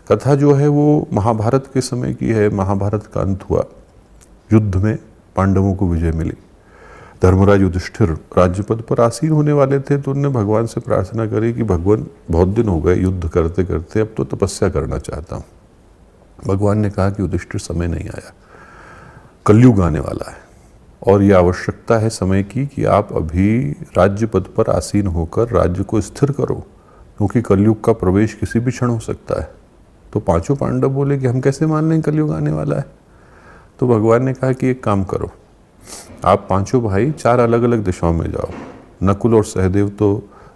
कथा जो है वो महाभारत के समय की है। महाभारत का अंत हुआ, युद्ध में पांडवों को विजय मिली। धर्मराज युधिष्ठिर राज्य पद पर आसीन होने वाले थे, तो उन्होंने भगवान से प्रार्थना करी कि भगवान बहुत दिन हो गए युद्ध करते करते, अब तो तपस्या करना चाहता हूँ। भगवान ने कहा कि युधिष्ठिर समय नहीं आया, कलयुग आने वाला है और ये आवश्यकता है समय की कि आप अभी राज्य पद पर आसीन होकर राज्य को स्थिर करो, क्योंकि कलयुग का प्रवेश किसी भी क्षण हो सकता है। तो पांचों पांडव बोले कि हम कैसे मान लें कलयुग आने वाला है। तो भगवान ने कहा कि एक काम करो, आप पांचों भाई 4 अलग अलग दिशाओं में जाओ। नकुल और सहदेव तो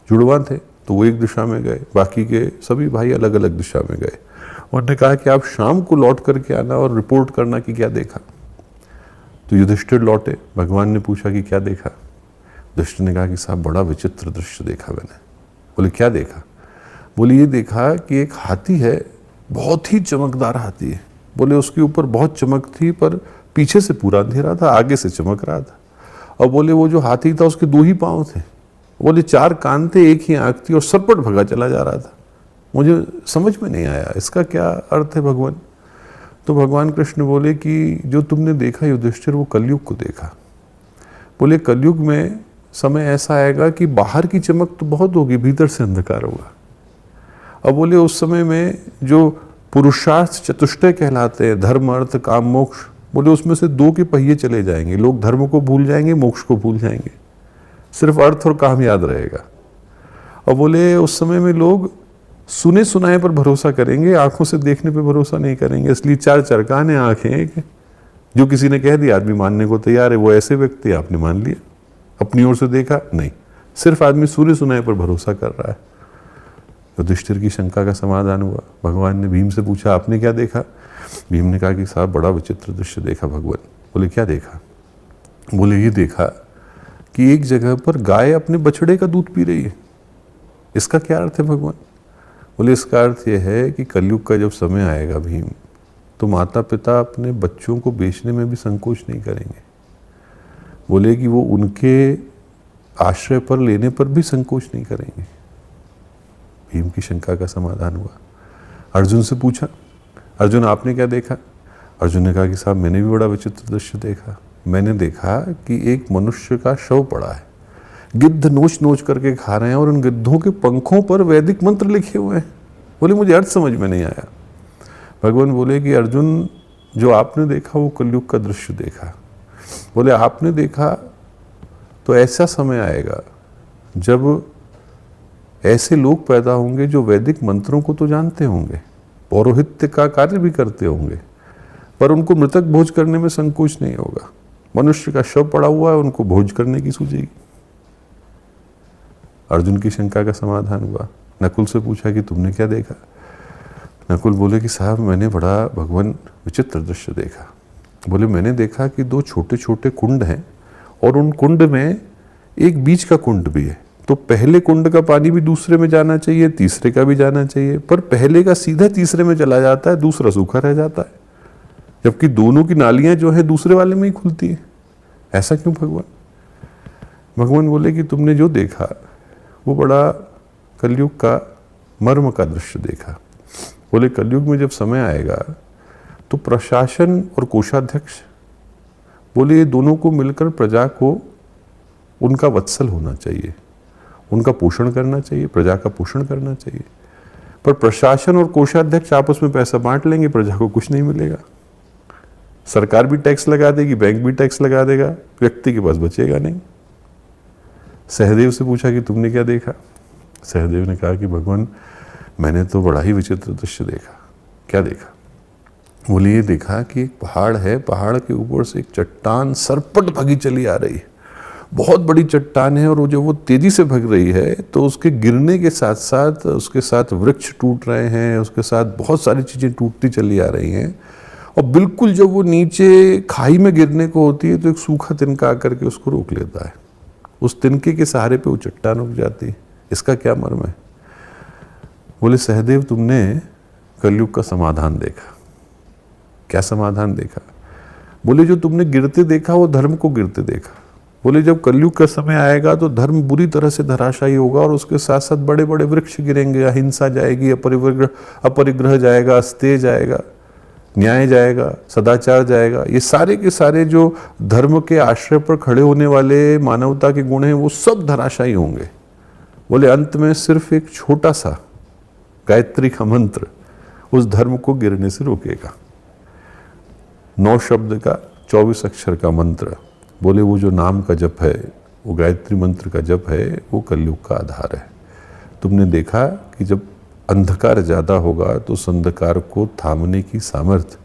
जुड़वा थे, तो वो एक दिशा में गए, बाकी के सभी भाई अलग अलग दिशा में गए। उन्होंने कहा कि आप शाम को लौट करके आना और रिपोर्ट करना कि क्या देखा। तो युधिष्ठिर लौटे, भगवान ने पूछा कि क्या देखा। युधिष्ठिर ने कहा कि साहब बड़ा विचित्र दृश्य देखा मैंने। बोले क्या देखा। बोले ये देखा कि एक हाथी है, बहुत ही चमकदार हाथी है। बोले उसके ऊपर बहुत चमक थी, पर पीछे से पूरा अंधेरा था, आगे से चमक रहा था। और बोले वो जो हाथी था उसके 2 ही पांव थे। बोले 4 कान थे, 1 ही आंख थी और सरपट भगा चला जा रहा था। मुझे समझ में नहीं आया इसका क्या अर्थ है भगवान। तो भगवान कृष्ण बोले कि जो तुमने देखा युधिष्ठिर, वो कलयुग को देखा। बोले कलयुग में समय ऐसा आएगा कि बाहर की चमक तो बहुत होगी, भीतर से अंधकार होगा। और बोले उस समय में जो पुरुषार्थ चतुष्टय कहलाते हैं, धर्म अर्थ काम मोक्ष, बोले उसमें से 2 के पहिए चले जाएंगे। लोग धर्म को भूल जाएंगे, मोक्ष को भूल जाएंगे, सिर्फ अर्थ और काम याद रहेगा। और बोले उस समय में लोग सुने सुनाए पर भरोसा करेंगे, आंखों से देखने पर भरोसा नहीं करेंगे। इसलिए 4 चरकाने आंखें, जो किसी ने कह दिया आदमी मानने को तैयार है, वो ऐसे व्यक्ति आपने मान लिया। अपनी ओर से देखा नहीं, सिर्फ आदमी सुने सुनाए पर भरोसा कर रहा है। युधिष्ठिर की शंका का समाधान हुआ। भगवान ने भीम से पूछा आपने क्या देखा। भीम ने कहा कि साहब बड़ा विचित्र दृश्य देखा भगवान। बोले क्या देखा। बोले ये देखा कि एक जगह पर गाय अपने बछड़े का दूध पी रही है। इसका क्या अर्थ है भगवान। बोले इसका अर्थ यह है कि कलयुग का जब समय आएगा भीम, तो माता पिता अपने बच्चों को बेचने में भी संकोच नहीं करेंगे। बोले कि वो उनके आश्रय पर लेने पर भी संकोच नहीं करेंगे। भीम की शंका का समाधान हुआ। अर्जुन से पूछा, अर्जुन आपने क्या देखा। अर्जुन ने कहा कि साहब मैंने भी बड़ा विचित्र दृश्य देखा। मैंने देखा कि एक मनुष्य का शव पड़ा है, गिद्ध नोच नोच करके खा रहे हैं और उन गिद्धों के पंखों पर वैदिक मंत्र लिखे हुए हैं। बोले मुझे अर्थ समझ में नहीं आया। भगवान बोले कि अर्जुन जो आपने देखा वो कलयुग का दृश्य देखा। बोले आपने देखा तो ऐसा समय आएगा जब ऐसे लोग पैदा होंगे जो वैदिक मंत्रों को तो जानते होंगे, पौरोहित्य का कार्य भी करते होंगे, पर उनको मृतक भोज करने में संकोच नहीं होगा। मनुष्य का शव पड़ा हुआ है, उनको भोज करने की सूझेगी। अर्जुन की शंका का समाधान हुआ। नकुल से पूछा कि तुमने क्या देखा। नकुल बोले कि साहब मैंने बड़ा भगवान विचित्र दृश्य देखा। बोले मैंने देखा कि 2 छोटे छोटे कुंड हैं और उन कुंड में एक बीच का कुंड भी है। तो पहले कुंड का पानी भी दूसरे में जाना चाहिए, तीसरे का भी जाना चाहिए, पर पहले का सीधा तीसरे में चला जाता है, दूसरा सूखा रह जाता है, जबकि दोनों की नालियां जो है दूसरे वाले में ही खुलती है। ऐसा क्यों भगवान। भगवान बोले कि तुमने जो देखा वो बड़ा कलयुग का मर्म का दृश्य देखा। बोले कलयुग में जब समय आएगा तो प्रशासन और कोषाध्यक्ष, बोले ये दोनों को मिलकर प्रजा को उनका वत्सल होना चाहिए, उनका पोषण करना चाहिए, प्रजा का पोषण करना चाहिए। पर प्रशासन और कोषाध्यक्ष आपस में पैसा बांट लेंगे, प्रजा को कुछ नहीं मिलेगा। सरकार भी टैक्स लगा देगी, बैंक भी टैक्स लगा देगा, व्यक्ति के पास बचेगा नहीं। सहदेव से पूछा कि तुमने क्या देखा। सहदेव ने कहा कि भगवान मैंने तो बड़ा ही विचित्र दृश्य देखा। क्या देखा। बोले ये देखा कि एक पहाड़ है, पहाड़ के ऊपर से एक चट्टान सरपट भगी चली आ रही है। बहुत बड़ी चट्टान है और वो जब वो तेजी से भग रही है तो उसके गिरने के साथ साथ उसके साथ वृक्ष टूट रहे हैं, उसके साथ बहुत सारी चीजें टूटती चली आ रही हैं। और बिल्कुल जब वो नीचे खाई में गिरने को होती है तो एक सूखा तिनका आकर के उसको रोक लेता है। उस तिनके के सहारे पे वो चट्टान रुक जाती है। इसका क्या मर्म है। बोले सहदेव तुमने कलयुग का समाधान देखा। क्या समाधान देखा। बोले जो तुमने गिरते देखा वो धर्म को गिरते देखा, बोले जब कलयुग का समय आएगा तो धर्म बुरी तरह से धराशायी होगा और उसके साथ साथ बड़े बड़े वृक्ष गिरेंगे, अहिंसा जाएगी, अपरिग्रह जाएगा, अस्तेय जाएगा, न्याय जाएगा, सदाचार जाएगा। ये सारे के सारे जो धर्म के आश्रय पर खड़े होने वाले मानवता के गुण हैं वो सब धराशायी होंगे। बोले अंत में सिर्फ एक छोटा सा गायत्री का मंत्र उस धर्म को गिरने से रोकेगा। 9 शब्द का 24 अक्षर का मंत्र, बोले वो जो नाम का जप है, वो गायत्री मंत्र का जप है, वो कलयुग का आधार है। तुमने देखा कि जब अंधकार ज़्यादा होगा तो उस अंधकार को थामने की सामर्थ्य